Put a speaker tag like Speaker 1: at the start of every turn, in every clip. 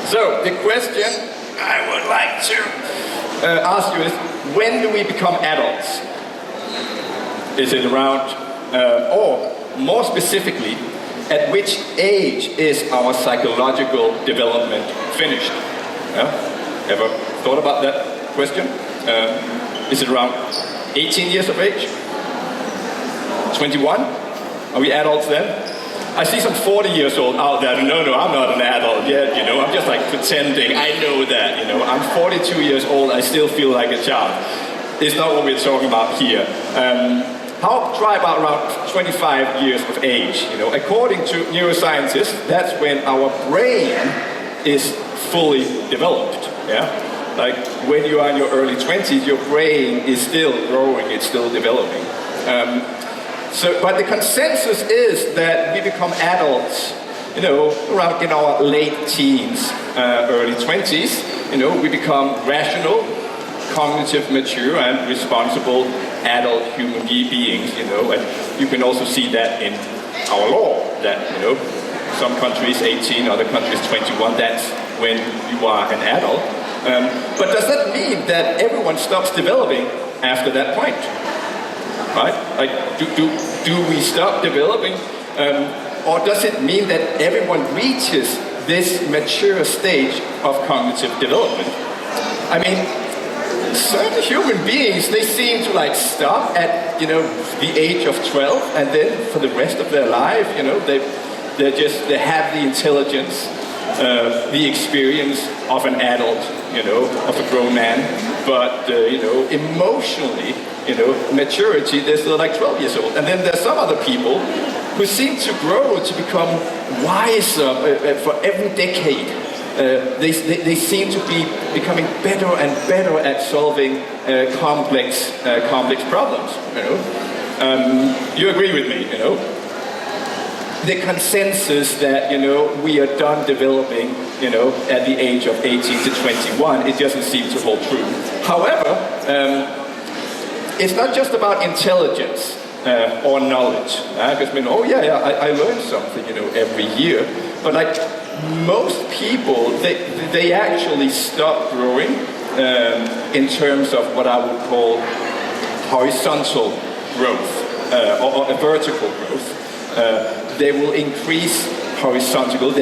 Speaker 1: So the question I would like to ask you is, when do we become adults? Is it around, or more specifically, at which age is our psychological development finished? Yeah? Ever thought about that question? Is it around 18 years of age? 21? Are we adults then? I see some 40 years old out there. No, I'm not an adult yet, I'm just like pretending. I know that, I'm 42 years old, I still feel like a child. It's not what we're talking about here. Try about around 25 years of age. According to neuroscientists, that's when our brain is fully developed. Yeah, like when you are in your early 20s, your brain is still growing, it's still developing. But the consensus is that we become adults, around in our late teens, early 20s. We become rational, cognitive, mature, and responsible adult human beings. And you can also see that in our law. That some countries 18, other countries 21. That's when you are an adult. But does that mean that everyone stops developing after that point? Right? Like, do we stop developing? Or does it mean that everyone reaches this mature stage of cognitive development? I mean, certain human beings, they seem to stop at, the age of 12, and then for the rest of their life, they have the intelligence, the experience of an adult, of a grown man, but, emotionally, maturity, they're still 12 years old. And then there's some other people who seem to grow, to become wiser for every decade. They seem to be becoming better and better at solving complex problems. You agree with me? The consensus that we are done developing, at the age of 18 to 21, it doesn't seem to hold true. However, it's not just about intelligence or knowledge. Because I learned something, every year. But most people, they actually stop growing in terms of what I would call horizontal growth or vertical growth. They will increase horizontal.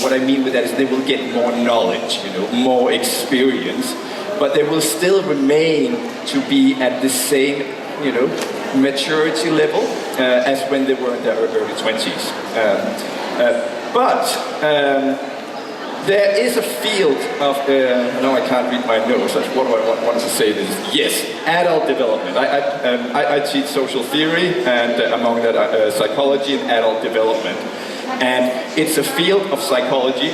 Speaker 1: What I mean with that is they will get more knowledge, more experience. But they will still remain to be at the same, maturity level as when they were in their early 20s. But there is a field of, no, I can't read my notes. That's what I want to say this. Yes, adult development. I teach social theory, and among that psychology and adult development. And it's a field of psychology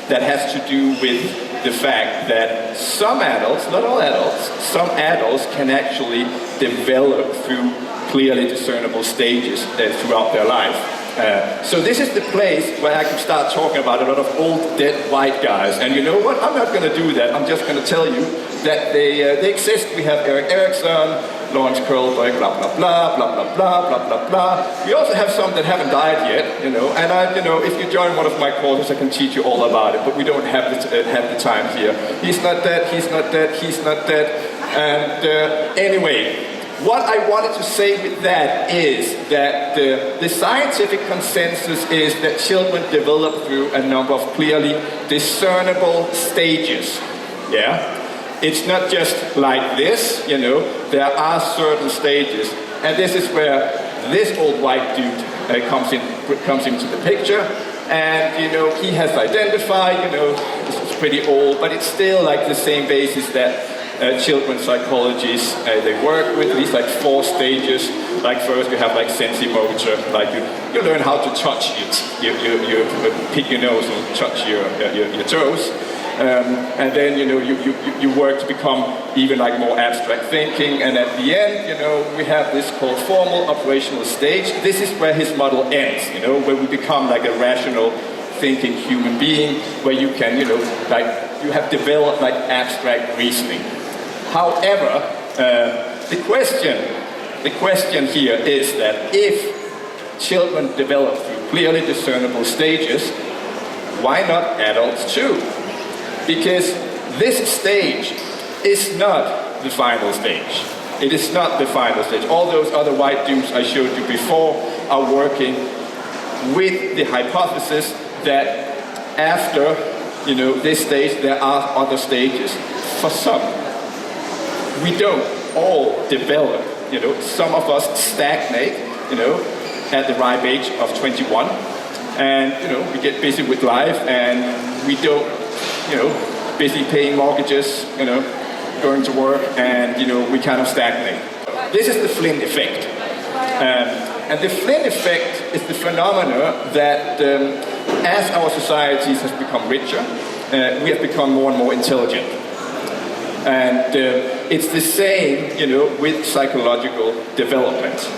Speaker 1: that has to do with the fact that some adults, not all adults, some adults can actually develop through clearly discernible stages throughout their life. So this is the place where I can start talking about a lot of old dead white guys. And you know what? I'm not going to do that. I'm just going to tell you that they exist. We have Erik Erikson, Lawrence Kohlberg, blah, blah, blah, blah, blah, blah, blah, blah, blah. We also have some that haven't died yet, and if you join one of my courses, I can teach you all about it, but we don't have the time here. He's not dead, he's not dead, he's not dead. And anyway, what I wanted to say with that is that the scientific consensus is that children develop through a number of clearly discernible stages. Yeah? It's not just like this, there are certain stages. And this is where this old white dude comes into the picture. And, he has identified, this is pretty old, but it's still the same basis that children's psychologists, they work with these 4 stages. First you have sensimotor, you learn how to touch it. You pick your nose and touch your toes. And then, you work to become even more abstract thinking. And at the end, we have this called formal operational stage. This is where his model ends, where we become a rational thinking human being, where you can, you have developed abstract reasoning. However, the question here is that if children develop through clearly discernible stages, why not adults too? Because this stage is not the final stage. It is not the final stage. All those other white dudes I showed you before are working with the hypothesis that after, this stage, there are other stages. For some, we don't all develop. Some of us stagnate, at the ripe age of 21, and we get busy with life, and we don't, busy paying mortgages, going to work, and we kind of stagnate. This is the Flynn effect. And the Flynn effect is the phenomena that as our societies have become richer, we have become more and more intelligent. And it's the same, with psychological development.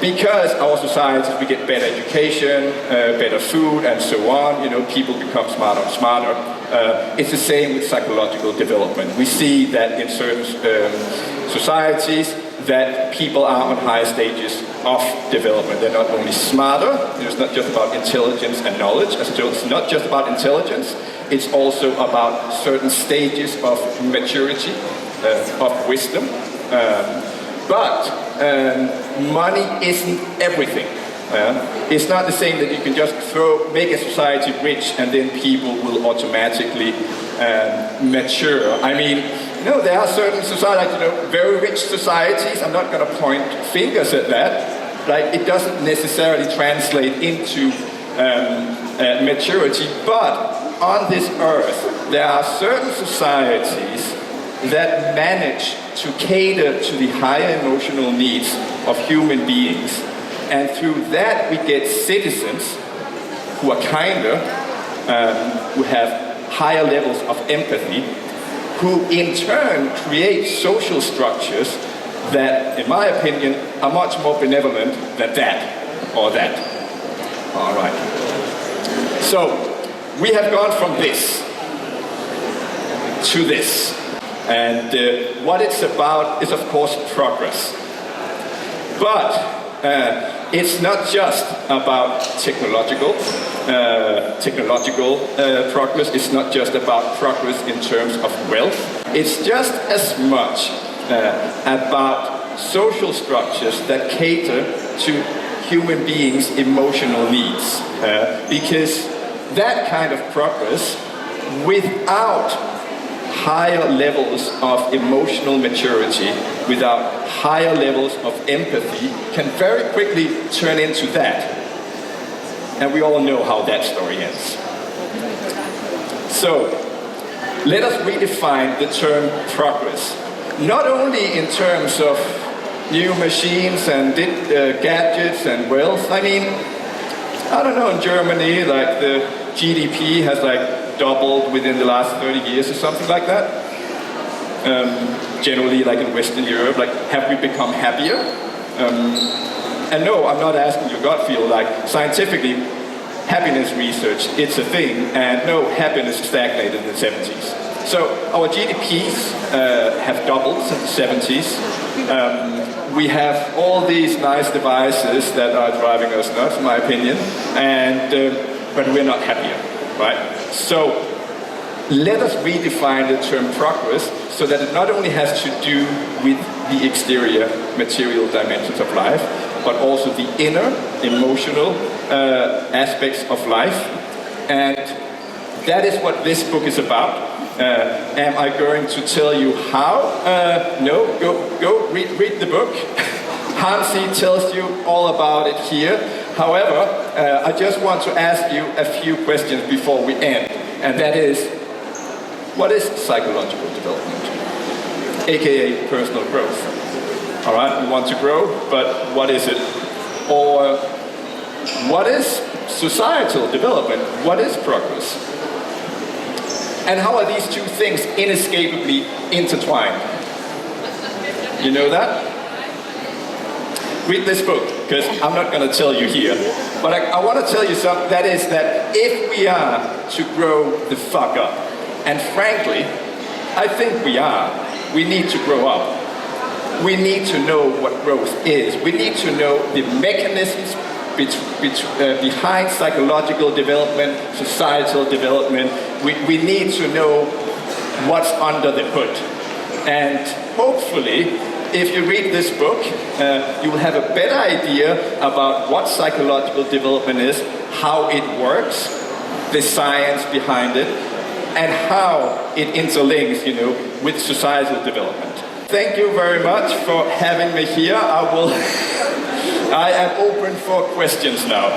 Speaker 1: Because our societies, we get better education, better food, and so on, people become smarter and smarter. It's the same with psychological development. We see that in certain societies that people are on higher stages of development. They're not only smarter, it's not just about intelligence and knowledge, it's not just about intelligence, it's also about certain stages of maturity, of wisdom. But money isn't everything. It's not the same that you can just make a society rich and then people will automatically mature. I mean, there are certain societies, very rich societies. I'm not going to point fingers at that. Like, it doesn't necessarily translate into maturity. But on this earth, there are certain societies that manage to cater to the higher emotional needs of human beings. And through that, we get citizens who are kinder, who have higher levels of empathy, who in turn create social structures that, in my opinion, are much more benevolent than that or that. All right. So, we have gone from this to this. And what it's about is, of course, progress. But it's not just about technological progress. It's not just about progress in terms of wealth. It's just as much about social structures that cater to human beings' emotional needs. Because that kind of progress, without higher levels of emotional maturity, without higher levels of empathy, can very quickly turn into that. And we all know how that story ends. So, let us redefine the term progress. Not only in terms of new machines and gadgets and wealth. I mean, I don't know, in Germany, like the GDP has doubled within the last 30 years or something like that. Generally, like in Western Europe, have we become happier? And no, I'm not asking your gut feel. Scientifically, happiness research, it's a thing, and no, happiness stagnated in the 70s. So our GDPs have doubled since the 70s. We have all these nice devices that are driving us nuts, in my opinion, but we're not happier, right? So let us redefine the term progress so that it not only has to do with the exterior material dimensions of life, but also the inner emotional aspects of life. And that is what this book is about. Am I going to tell you how? No, go read the book. Hanzi tells you all about it here. However, I just want to ask you a few questions before we end. And that is, what is psychological development? AKA personal growth. All right, we want to grow, but what is it? Or what is societal development? What is progress? And how are these two things inescapably intertwined? You know that? Read this book, because I'm not going to tell you here. But I want to tell you something, that is that if we are to grow the fuck up, and frankly, I think we are, we need to grow up. We need to know what growth is. We need to know the mechanisms behind psychological development, societal development. We need to know what's under the hood. And hopefully, if you read this book, you will have a better idea about what psychological development is, how it works, the science behind it, and how it interlinks, with societal development. Thank you very much for having me here. I am open for questions now.